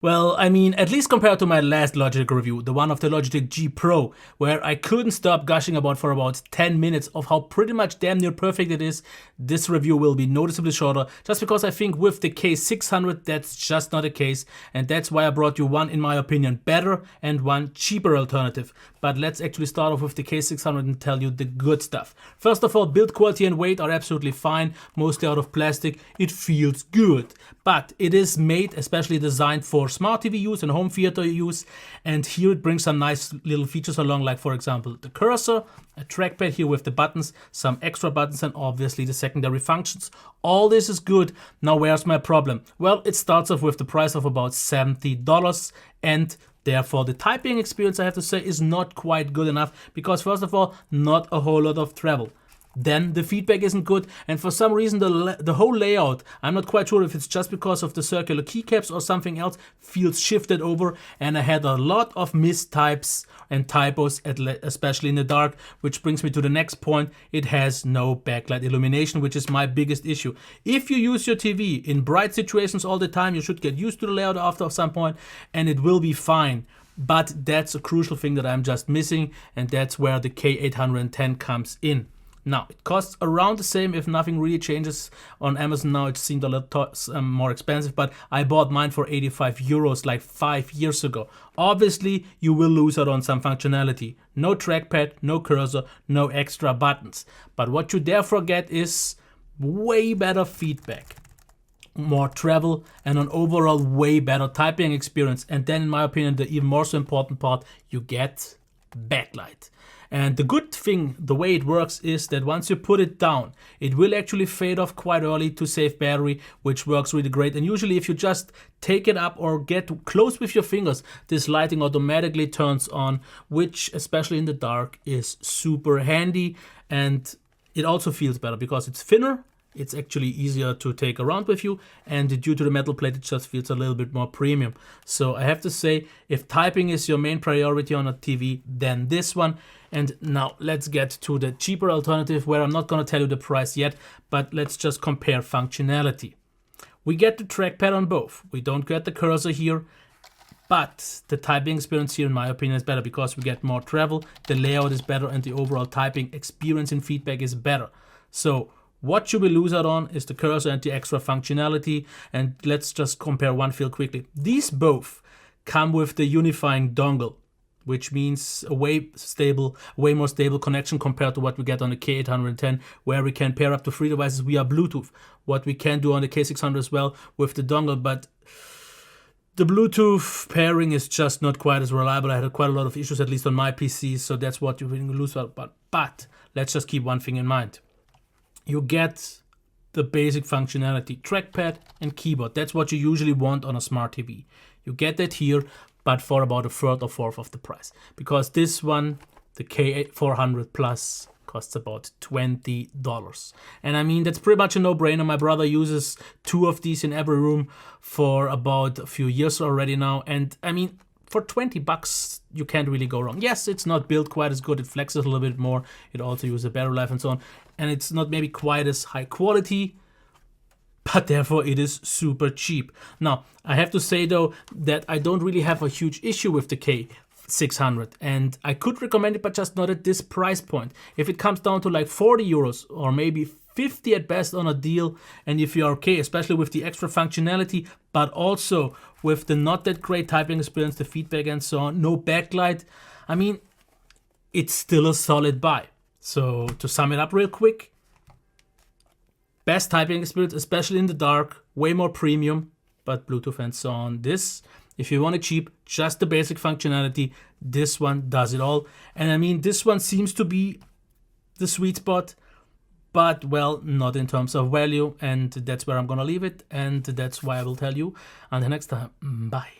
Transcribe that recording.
Well, I mean, at least compared to my last Logitech review, the one of the Logitech G Pro, where I couldn't stop gushing about for about 10 minutes of how pretty much damn near perfect it is, this review will be noticeably shorter, just because I think with the K600 that's just not the case, and that's why I brought you one, in my opinion, better and one cheaper alternative. But let's actually start off with the K600 and tell you the good stuff. First of all, build quality and weight are absolutely fine, mostly out of plastic. It feels good, but it is made, especially designed for smart TV use and home theater use, and here it brings some nice little features along, like for example the cursor, a trackpad here with the buttons, some extra buttons, and obviously the secondary functions. All this is good. Now where's my problem? Well, it starts off with the price of about $70, and therefore the typing experience, I have to say, is not quite good enough, because first of all, not a whole lot of travel. Then the feedback isn't good, and for some reason the whole layout, I'm not quite sure if it's just because of the circular keycaps or something else, feels shifted over, and I had a lot of mistypes and typos, especially in the dark, which brings me to the next point. It has no backlight illumination, which is my biggest issue. If you use your TV in bright situations all the time, you should get used to the layout after some point, and it will be fine. But that's a crucial thing that I'm just missing, and that's where the K810 comes in. Now, it costs around the same if nothing really changes on Amazon now. It seemed a little more expensive, but I bought mine for 85 euros like 5 years ago. Obviously, you will lose out on some functionality. No trackpad, no cursor, no extra buttons. But what you therefore get is way better feedback, more travel, and an overall way better typing experience. And then, in my opinion, the even more so important part, you get backlight. And the good thing, the way it works, is that once you put it down, it will actually fade off quite early to save battery, which works really great. And usually if you just take it up or get close with your fingers, this lighting automatically turns on, which especially in the dark is super handy. And it also feels better because it's thinner. It's actually easier to take around with you, and due to the metal plate, it just feels a little bit more premium. So I have to say, if typing is your main priority on a TV, then this one. And now let's get to the cheaper alternative, where I'm not going to tell you the price yet, but let's just compare functionality. We get the trackpad on both. We don't get the cursor here, but the typing experience here, in my opinion, is better because we get more travel, the layout is better, and the overall typing experience and feedback is better. So what you will lose out on is the cursor and the extra functionality. And let's just compare one feel quickly. These both come with the unifying dongle, which means a way more stable connection compared to what we get on the K810, where we can pair up to 3 devices via Bluetooth. What we can do on the K600 as well with the dongle, but the Bluetooth pairing is just not quite as reliable. I had quite a lot of issues, at least on my PC, so that's what you will lose out on. But let's just keep one thing in mind. You get the basic functionality, trackpad and keyboard. That's what you usually want on a smart TV. You get that here, but for about a third or fourth of the price. Because this one, the K400 Plus, costs about $20. And I mean, that's pretty much a no-brainer. My brother uses 2 of these in every room for about a few years already now. And I mean, for $20, you can't really go wrong. Yes, it's not built quite as good. It flexes a little bit more. It also uses a battery life and so on. And it's not maybe quite as high quality, but therefore it is super cheap. Now, I have to say though that I don't really have a huge issue with the K600, and I could recommend it, but just not at this price point. If it comes down to like 40 euros or maybe 50 at best on a deal, and if you're okay, especially with the extra functionality, but also with the not that great typing experience, the feedback and so on, no backlight, I mean, it's still a solid buy. So to sum it up real quick, best typing experience, especially in the dark, way more premium, but Bluetooth and so on. This, if you want it cheap, just the basic functionality, this one does it all. And I mean, this one seems to be the sweet spot, but well, not in terms of value. And that's where I'm gonna leave it. And that's why I will tell you until next time, bye.